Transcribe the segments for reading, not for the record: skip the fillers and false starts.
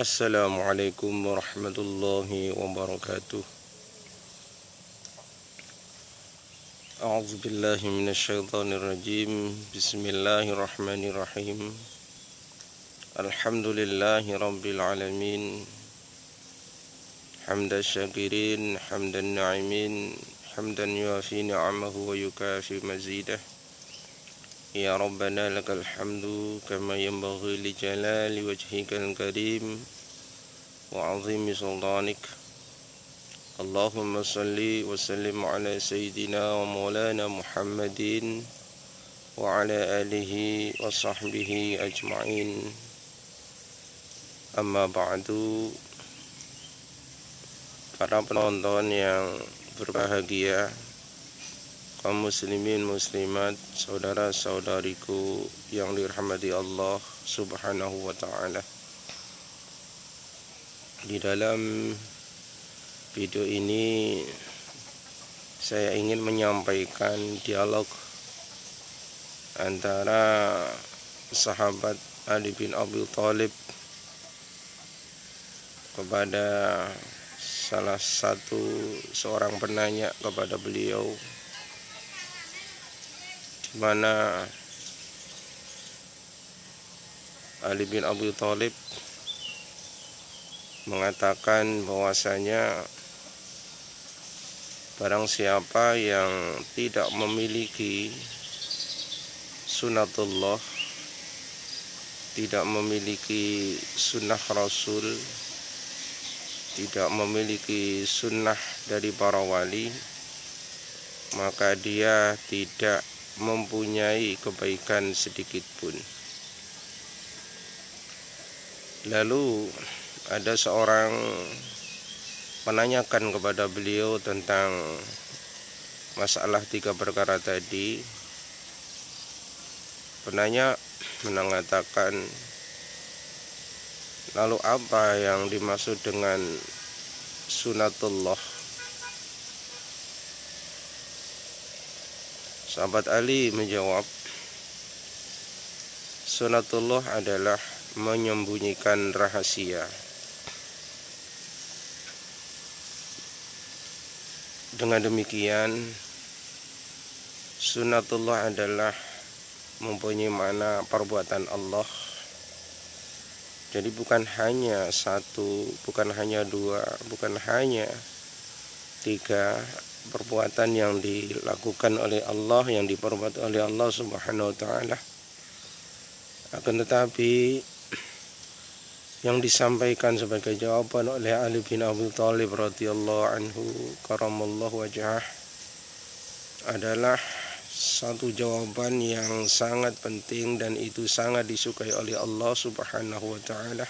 Assalamualaikum warahmatullahi wabarakatuh. A'udzu billahi minasyaitonir rajim. Bismillahirrahmanirrahim. Alhamdulillahi rabbil alamin. Hamdan syakirin, hamdan na'imin, hamdan yuafi ni'amahu wa yukafi mazidah. Ya Rabbana lakal hamdu kama yanbaghi li jalali wajhikal karim wa 'azimi sultanik. Allahumma salli wa sallim ala sayyidina wa maulana Muhammadin wa ala alihi wa sahbihi ajma'in. Amma ba'du. Para penonton yang berbahagia, kaum muslimin muslimat, saudara-saudariku yang dirahmati Allah Subhanahu wa ta'ala. Di dalam video ini saya ingin menyampaikan dialog antara sahabat Ali bin Abi Thalib kepada salah satu seorang penanya kepada beliau, di mana Ali bin Abi Thalib mengatakan bahwasanya barang siapa yang tidak memiliki sunatullah, tidak memiliki sunnah Rasul, tidak memiliki sunnah dari para wali, maka dia tidak mempunyai kebaikan sedikit pun. Lalu ada seorang menanyakan kepada beliau tentang masalah 3 perkara tadi. Penanya mengatakan, lalu apa yang dimaksud dengan sunatullah? Sahabat Ali menjawab, sunatullah adalah menyembunyikan rahasia. Dengan demikian, sunatullah adalah mempunyai makna perbuatan Allah. Jadi bukan hanya satu, bukan hanya dua, bukan hanya 3 perbuatan yang dilakukan oleh Allah, yang diperbuat oleh Allah Subhanahu wa ta'ala. Akan tetapi yang disampaikan sebagai jawaban oleh Ali bin Abi Thalib radhiyallahu anhu karamallahu wajhah adalah satu jawaban yang sangat penting, dan itu sangat disukai oleh Allah Subhanahu wa ta'ala.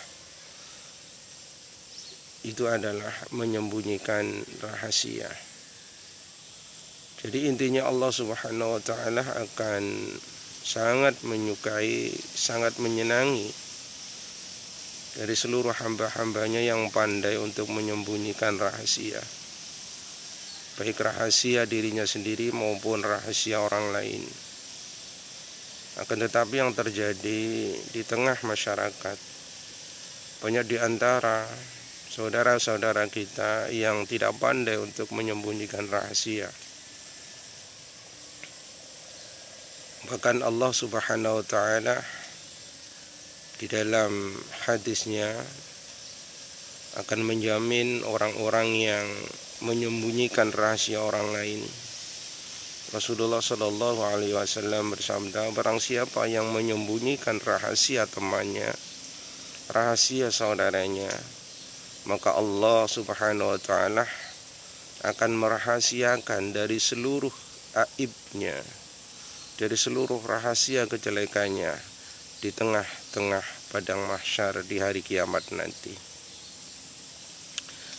Itu adalah menyembunyikan rahasia. Jadi intinya Allah Subhanahu wa ta'ala akan sangat menyukai, sangat menyenangi dari seluruh hamba-hambanya yang pandai untuk menyembunyikan rahasia, baik rahasia dirinya sendiri maupun rahasia orang lain. Akan tetapi yang terjadi di tengah masyarakat, banyak di antara saudara-saudara kita yang tidak pandai untuk menyembunyikan rahasia. Bahkan Allah Subhanahu wa ta'ala di dalam hadisnya akan menjamin orang-orang yang menyembunyikan rahasia orang lain. Rasulullah Shallallahu Alaihi Wasallam bersabda, barang siapa yang menyembunyikan rahasia temannya, rahasia saudaranya, maka Allah Subhanahu wa ta'ala akan merahasiakan dari seluruh aibnya, dari seluruh rahasia kejelekannya di tengah-tengah padang mahsyar di hari kiamat nanti.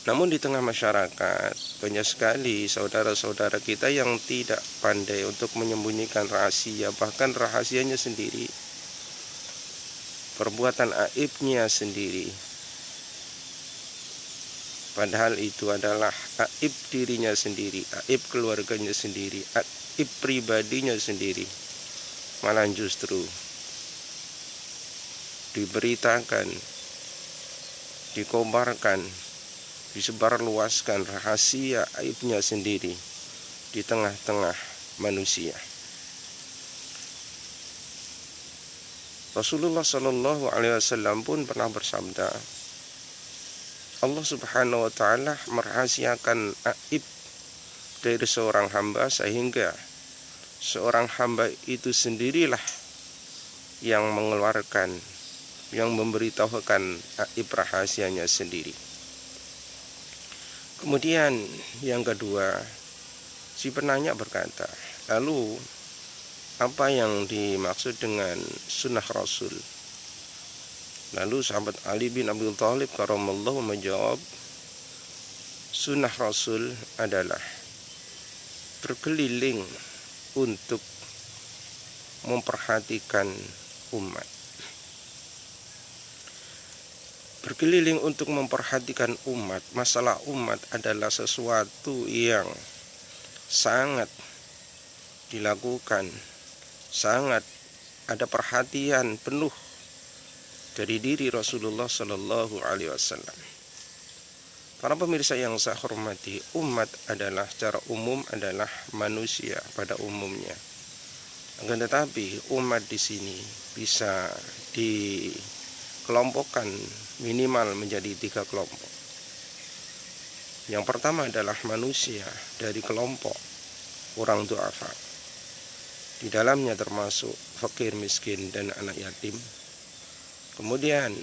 Namun di tengah masyarakat banyak sekali saudara-saudara kita yang tidak pandai untuk menyembunyikan rahasia, bahkan rahasianya sendiri, perbuatan aibnya sendiri. Padahal itu adalah aib dirinya sendiri, aib keluarganya sendiri, aib pribadinya sendiri. Malah justru diberitakan dikobarkan, disebarluaskan rahasia aibnya sendiri di tengah-tengah manusia. Rasulullah Shallallahu Alaihi Wasallam pun pernah bersabda, Allah Subhanahu Wa Taala merahasiakan aib dari seorang hamba sehingga seorang hamba itu sendirilah yang mengeluarkan, yang memberitahukan aib rahasianya sendiri. Kemudian yang kedua, si penanya berkata, lalu apa yang dimaksud dengan sunnah Rasul? Lalu sahabat Ali bin Abi Thalib karamallahu menjawab, sunnah Rasul adalah berkeliling untuk memperhatikan umat. Berkeliling untuk memperhatikan umat. Masalah umat adalah sesuatu yang sangat dilakukan, sangat ada perhatian penuh dari diri Rasulullah Shallallahu Alaihi Wasallam. Para pemirsa yang saya hormati, umat adalah secara umum adalah manusia pada umumnya. Akan tetapi umat di sini bisa dikelompokkan minimal menjadi 3 kelompok. Yang pertama adalah manusia dari kelompok orang du'afa. Di dalamnya termasuk fakir, miskin, dan anak yatim. Kemudian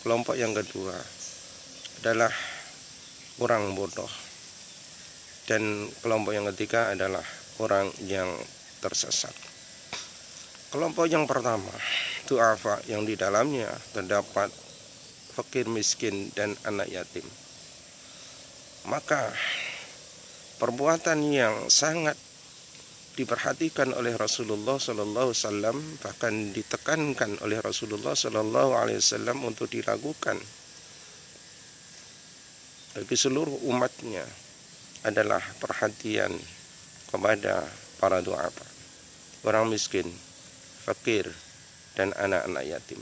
kelompok yang kedua adalah orang bodoh. Dan kelompok yang ketiga adalah orang yang tersesat. Kelompok yang pertama, du'afa, yang di dalamnya terdapat fakir, miskin, dan anak yatim. Maka perbuatan yang sangat diperhatikan oleh Rasulullah Sallallahu Alaihi Wasallam, bahkan ditekankan oleh Rasulullah Sallallahu Alaihi Wasallam untuk dilakukan bagi seluruh umatnya adalah perhatian kepada para du'afa, orang miskin, fakir, dan anak-anak yatim.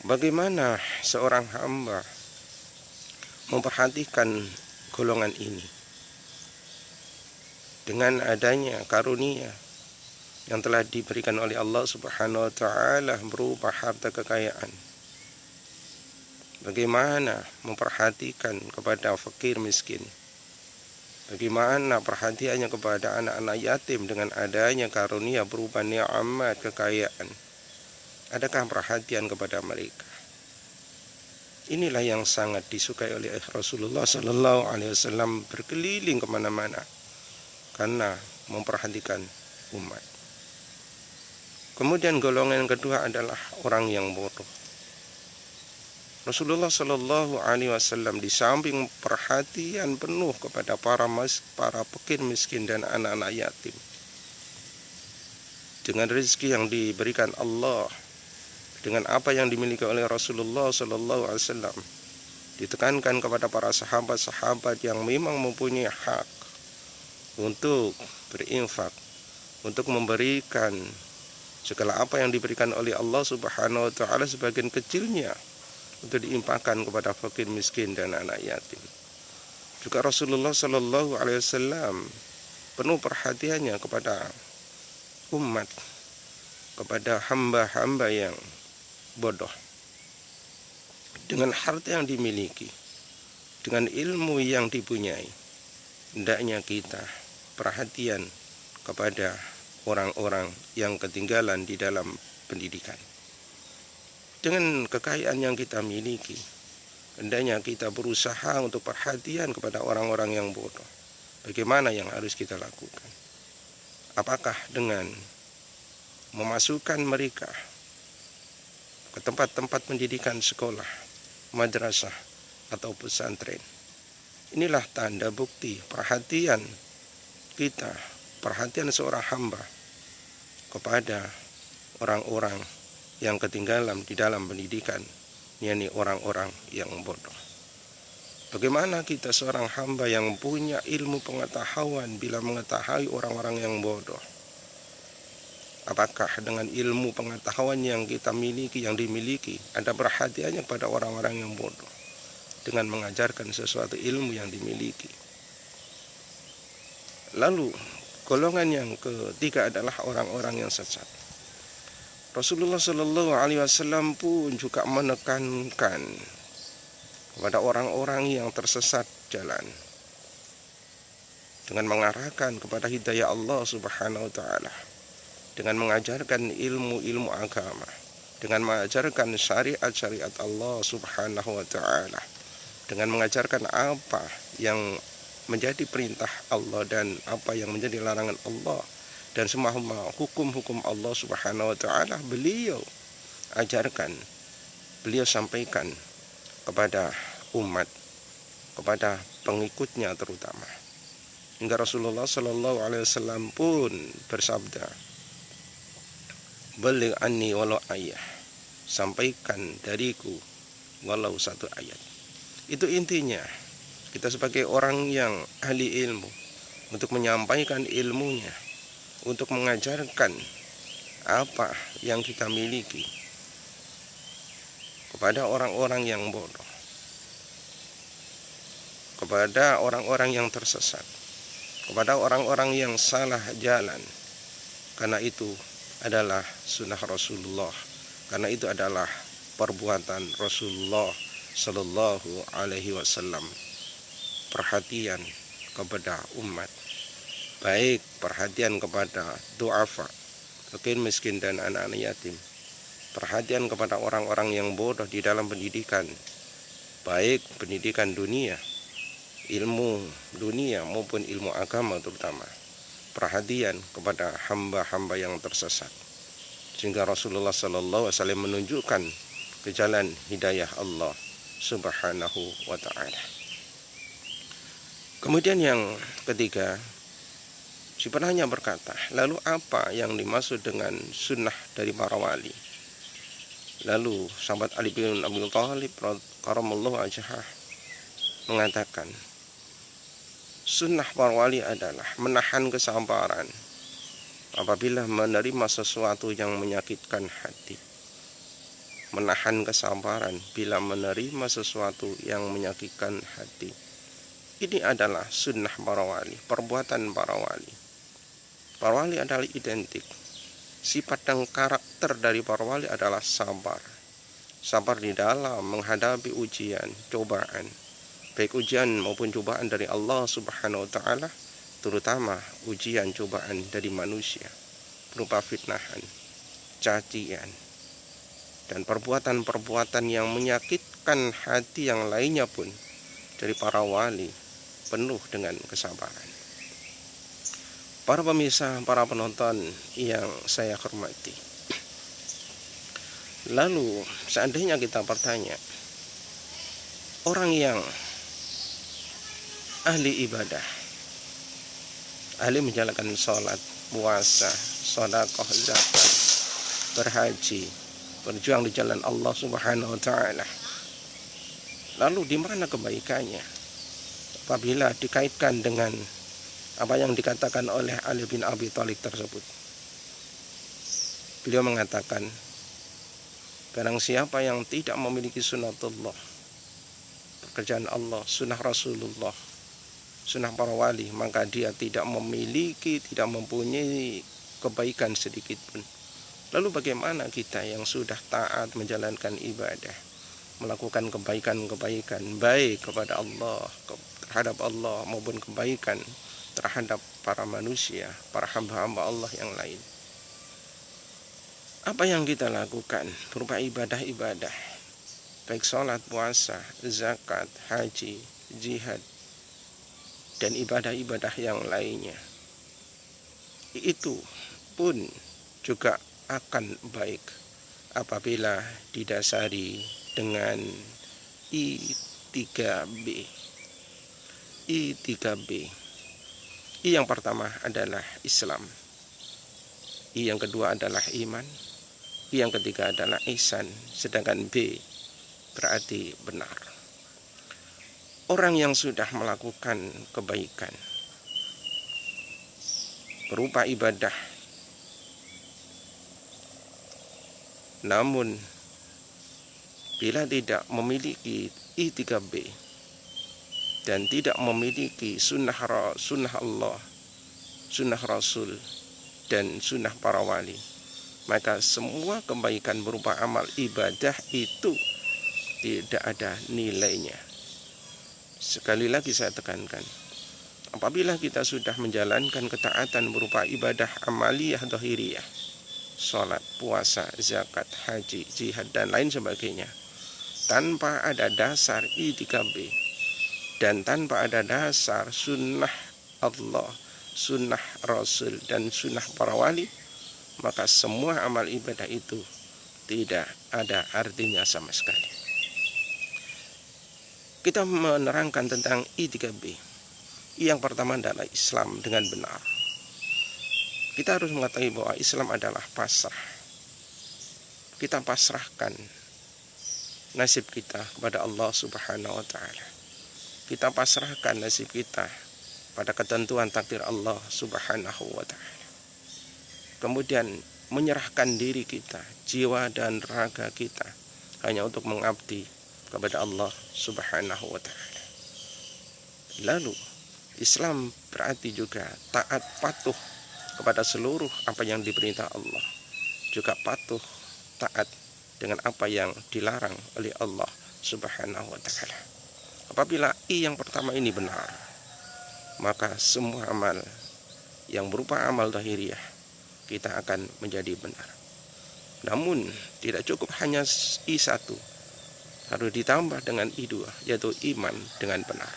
Bagaimana seorang hamba memperhatikan golongan ini? Dengan adanya karunia yang telah diberikan oleh Allah Subhanahu wa Ta'ala berupa harta kekayaan. Bagaimana memperhatikan kepada fakir miskin? Bagaimana perhatiannya kepada anak-anak yatim dengan adanya karunia berupa nikmat kekayaan? Adakah perhatian kepada mereka? Inilah yang sangat disukai oleh Rasulullah Sallallahu Alaihi Wasallam, berkeliling kemana-mana karena memperhatikan umat. Kemudian golongan yang kedua adalah orang yang bodoh. Rasulullah Sallallahu Alaihi Wasallam di samping perhatian penuh kepada para fakir miskin dan anak-anak yatim, dengan rezeki yang diberikan Allah, dengan apa yang dimiliki oleh Rasulullah Sallallahu Alaihi Wasallam, ditekankan kepada para sahabat-sahabat yang memang mempunyai hak untuk berinfak, untuk memberikan segala apa yang diberikan oleh Allah Subhanahu wa Ta'ala, sebagian kecilnya untuk diimpakkan kepada fakir miskin dan anak yatim. Juga Rasulullah Sallallahu Alaihi Wasallam penuh perhatiannya kepada umat, kepada hamba-hamba yang bodoh. Dengan harta yang dimiliki, dengan ilmu yang dipunyai, hendaknya kita perhatian kepada orang-orang yang ketinggalan di dalam pendidikan. Dengan kekayaan yang kita miliki, hendaknya kita berusaha untuk perhatian kepada orang-orang yang bodoh. Bagaimana yang harus kita lakukan? Apakah dengan memasukkan mereka ke tempat-tempat pendidikan sekolah, madrasah, atau pesantren? Inilah tanda bukti perhatian kita, perhatian seorang hamba kepada orang-orang yang ketinggalan di dalam pendidikan, yakni orang-orang yang bodoh. Bagaimana kita seorang hamba yang punya ilmu pengetahuan bila mengetahui orang-orang yang bodoh? Apakah dengan ilmu pengetahuan yang kita miliki, yang dimiliki, ada perhatiannya pada orang-orang yang bodoh dengan mengajarkan sesuatu ilmu yang dimiliki. Lalu golongan yang ketiga adalah orang-orang yang sesat. Rasulullah Shallallahu Alaihi Wasallam pun juga menekankan kepada orang-orang yang tersesat jalan dengan mengarahkan kepada hidayah Allah Subhanahu Wa Taala, dengan mengajarkan ilmu-ilmu agama, dengan mengajarkan syariat-syariat Allah Subhanahu Wa Taala, dengan mengajarkan apa yang menjadi perintah Allah dan apa yang menjadi larangan Allah, dan semua hukum-hukum Allah Subhanahu Wa Taala beliau ajarkan, beliau sampaikan kepada umat, kepada pengikutnya terutama. Hingga Rasulullah Shallallahu Alaihi Wasallam pun bersabda, "Baligh anni walau ayah," sampaikan dariku walau satu ayat. Itu intinya, kita sebagai orang yang ahli ilmu untuk menyampaikan ilmunya, untuk mengajarkan apa yang kita miliki kepada orang-orang yang bodoh, kepada orang-orang yang tersesat, kepada orang-orang yang salah jalan. Karena itu adalah sunnah Rasulullah, karena itu adalah perbuatan Rasulullah Sallallahu Alaihi Wasallam. Perhatian kepada umat, baik perhatian kepada du'afa, fakir miskin dan anak-anak yatim, perhatian kepada orang-orang yang bodoh di dalam pendidikan, baik pendidikan dunia, ilmu dunia maupun ilmu agama terutama, perhatian kepada hamba-hamba yang tersesat, sehingga Rasulullah Sallallahu Alaihi Wasallam menunjukkan ke jalan hidayah Allah Subhanahu Wa Taala. Kemudian yang ketiga, si penanya berkata, lalu apa yang dimaksud dengan sunnah dari para wali? Lalu sahabat Ali bin Abi Thalib karamallahu wajhah mengatakan, sunnah para wali adalah menahan kesabaran apabila menerima sesuatu yang menyakitkan hati. Menahan kesabaran bila menerima sesuatu yang menyakitkan hati. Ini adalah sunnah para wali, perbuatan para wali. Para wali adalah identik. Sifat dan karakter dari para wali adalah sabar. Sabar di dalam menghadapi ujian, cobaan, baik ujian maupun cobaan dari Allah Subhanahu Wa Taala, terutama ujian cobaan dari manusia berupa fitnahan, cacian, dan perbuatan-perbuatan yang menyakitkan hati yang lainnya pun dari para wali penuh dengan kesabaran. Para pemirsa, para penonton yang saya hormati, lalu seandainya kita bertanya, orang yang ahli ibadah, ahli menjalankan sholat, puasa, sedekah, zakat, berhaji, berjuang di jalan Allah Subhanahu Wa Taala, lalu di mana kebaikannya apabila dikaitkan dengan apa yang dikatakan oleh Ali bin Abi Thalib tersebut? Beliau mengatakan, barang siapa yang tidak memiliki sunnatullah, pekerjaan Allah, sunnah Rasulullah, sunnah para wali, maka dia tidak memiliki, tidak mempunyai kebaikan sedikit pun. Lalu bagaimana kita yang sudah taat menjalankan ibadah, melakukan kebaikan-kebaikan baik kepada Allah, terhadap Allah, maupun kebaikan terhadap para manusia, para hamba-hamba Allah yang lain? Apa yang kita lakukan berupa ibadah-ibadah, baik sholat, puasa, zakat, haji, jihad, dan ibadah-ibadah yang lainnya, itu pun juga akan baik apabila didasari dengan I3B. I3B. I yang pertama adalah Islam. I yang kedua adalah iman. I yang ketiga adalah ihsan. Sedangkan B berarti benar. Orang yang sudah melakukan kebaikan berupa ibadah Namun bila tidak memiliki I3B dan tidak memiliki sunnah Allah, sunnah Rasul, dan sunnah para wali, maka semua kebaikan berupa amal ibadah itu tidak ada nilainya. Sekali lagi saya tekankan, apabila kita sudah menjalankan ketaatan berupa ibadah amaliyah dhahiriyah, sholat, puasa, zakat, haji, jihad, dan lain sebagainya, tanpa ada dasar I3B dan tanpa ada dasar sunnah Allah, sunnah Rasul, dan sunnah para wali, maka semua amal ibadah itu tidak ada artinya sama sekali. Kita menerangkan tentang I3B. Yang pertama adalah Islam dengan benar. Kita harus mengetahui bahwa Islam adalah pasrah. Kita pasrahkan nasib kita kepada Allah Subhanahu wa Ta'ala. Kita pasrahkan nasib kita pada ketentuan takdir Allah Subhanahu wa Ta'ala. Kemudian menyerahkan diri kita, jiwa dan raga kita hanya untuk mengabdi kepada Allah Subhanahu wa Ta'ala. Lalu Islam berarti juga taat patuh kepada seluruh apa yang diperintah Allah, juga patuh taat dengan apa yang dilarang oleh Allah Subhanahu wa Ta'ala. Apabila I yang pertama ini benar, maka semua amal yang berupa amal dhahiriyah kita akan menjadi benar. Namun tidak cukup hanya I1, harus ditambah dengan I2, yaitu iman dengan benar.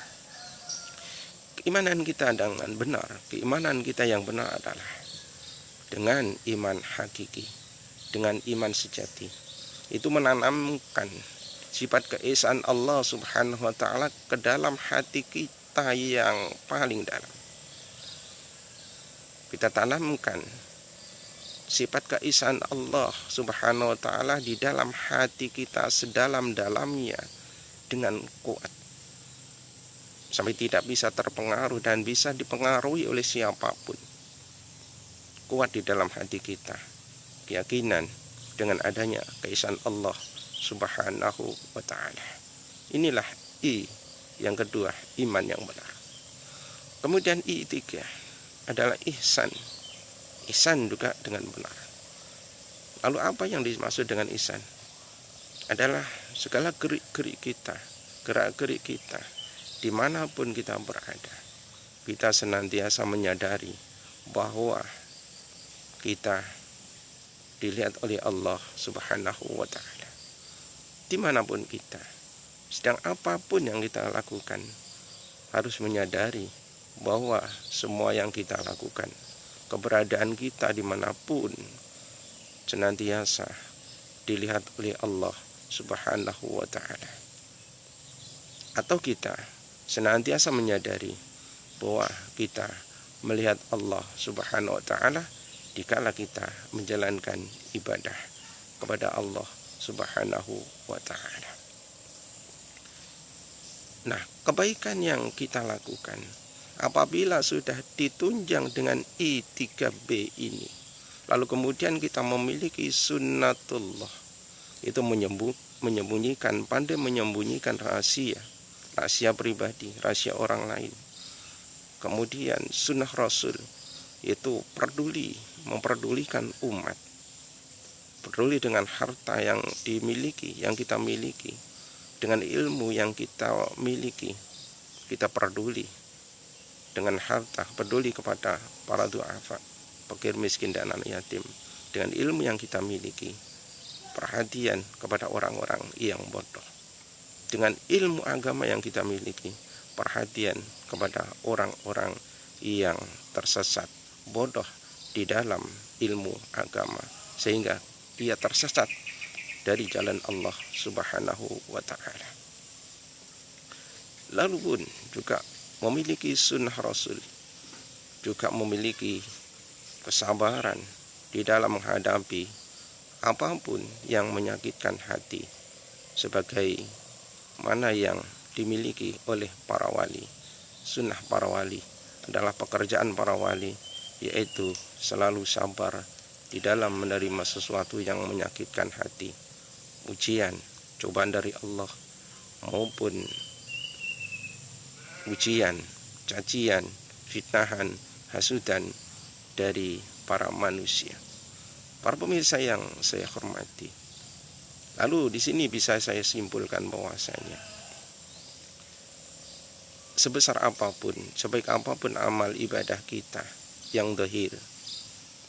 Keimanan kita dengan benar, keimanan kita yang benar adalah dengan iman hakiki, dengan iman sejati. Itu menanamkan sifat keesaan Allah Subhanahu wa Ta'ala ke dalam hati kita yang paling dalam. Kita tanamkan sifat keesaan Allah Subhanahu wa Ta'ala di dalam hati kita sedalam-dalamnya dengan kuat, sampai tidak bisa terpengaruh dan bisa dipengaruhi oleh siapapun. Kuat di dalam hati kita keyakinan dengan adanya keesaan Allah Subhanahu wa Ta'ala. Inilah I yang kedua, iman yang benar. Kemudian I3 adalah ihsan. Ihsan juga dengan benar. Lalu apa yang dimaksud dengan ihsan? Adalah segala gerik-gerik kita, gerak-gerik kita, dimanapun kita berada, kita senantiasa menyadari bahwa kita dilihat oleh Allah Subhanahu wa Ta'ala. Dimanapun kita, sedang apapun yang kita lakukan, harus menyadari bahwa semua yang kita lakukan, keberadaan kita dimanapun, senantiasa dilihat oleh Allah Subhanahu wa Ta'ala. Atau kita senantiasa menyadari bahwa kita melihat Allah Subhanahu wa Ta'ala dikala kita menjalankan ibadah kepada Allah Subhanahu wa Ta'ala. Nah, kebaikan yang kita lakukan apabila sudah ditunjang dengan I3B ini, lalu kemudian kita memiliki sunnatullah, itu menyembunyikan, pandai menyembunyikan rahasia pribadi, rahasia orang lain. Kemudian sunnah Rasul, itu memperdulikan umat, peduli dengan harta yang dimiliki, yang kita miliki, dengan ilmu yang kita miliki, kita peduli dengan harta, peduli kepada para du'afa, fakir miskin dan anak yatim, dengan ilmu yang kita miliki, perhatian kepada orang-orang yang bodoh, dengan ilmu agama yang kita miliki, perhatian kepada orang-orang yang tersesat, bodoh di dalam ilmu agama, sehingga dia tersesat dari jalan Allah Subhanahu wa Ta'ala. Lalu pun juga memiliki sunnah Rasul, juga memiliki kesabaran di dalam menghadapi apapun yang menyakitkan hati, sebagai mana yang dimiliki oleh para wali. Sunnah para wali adalah pekerjaan para wali, yaitu selalu sabar di dalam menerima sesuatu yang menyakitkan hati, ujian, cobaan dari Allah, maupun ujian, cacian, fitnahan, hasudan dari para manusia. Para pemirsa yang saya hormati, lalu di sini bisa saya simpulkan bahwasanya sebesar apapun, sebaik apapun amal ibadah kita yang zahir,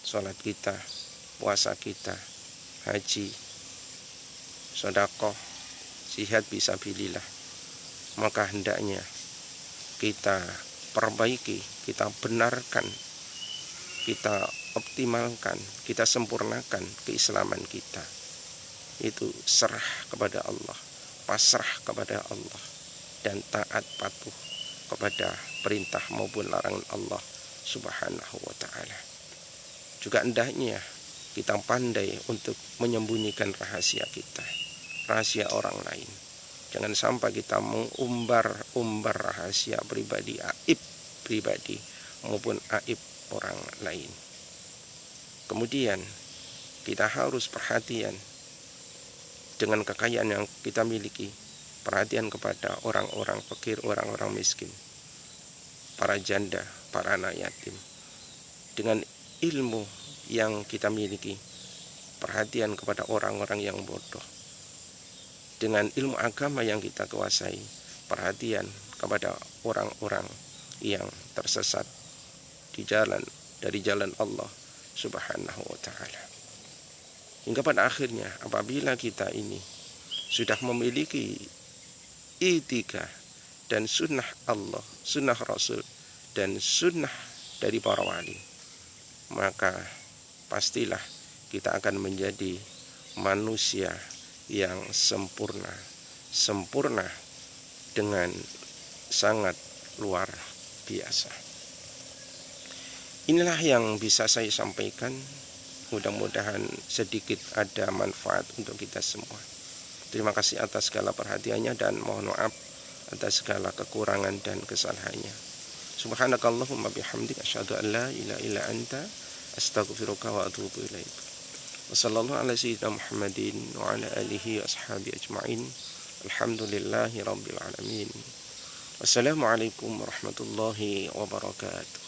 sholat kita, puasa kita, haji, sedekah, jihad fisabilillah, maka hendaknya kita perbaiki, kita benarkan, kita optimalkan, kita sempurnakan keislaman kita. Itu serah kepada Allah, pasrah kepada Allah, dan taat patuh kepada perintah maupun larangan Allah Subhanahu wa ta'ala. Juga hendaknya kita pandai untuk menyembunyikan rahasia kita, rahasia orang lain. Jangan sampai kita mengumbar rahasia pribadi, aib pribadi maupun aib orang lain. Kemudian kita harus perhatian dengan kekayaan yang kita miliki, perhatian kepada orang-orang fakir, orang-orang miskin, para janda, para anak yatim. Dengan ilmu yang kita miliki, perhatian kepada orang-orang yang bodoh. Dengan ilmu agama yang kita kuasai, perhatian kepada orang-orang yang tersesat dari jalan Allah Subhanahu wa ta'ala. Hingga pada akhirnya apabila kita ini sudah memiliki itikad dan sunnah Allah, sunnah Rasul, dan sunnah dari para wali, maka pastilah kita akan menjadi manusia yang sempurna dengan sangat luar biasa. Inilah yang bisa saya sampaikan. Mudah-mudahan sedikit ada manfaat untuk kita semua. Terima kasih atas segala perhatiannya dan mohon maaf atas segala kekurangan dan kesalahannya. Subhanakallahumma bihamdik asyhadu an la ilaha illa anta astaghfiruka wa atubu ilaik. Wassallallahu ala sayyidina Muhammadin wa ala alihi wa ashabi ajma'in. Alhamdulillahi rabbil alamin. Wassalamualaikum warahmatullahi wabarakatuh.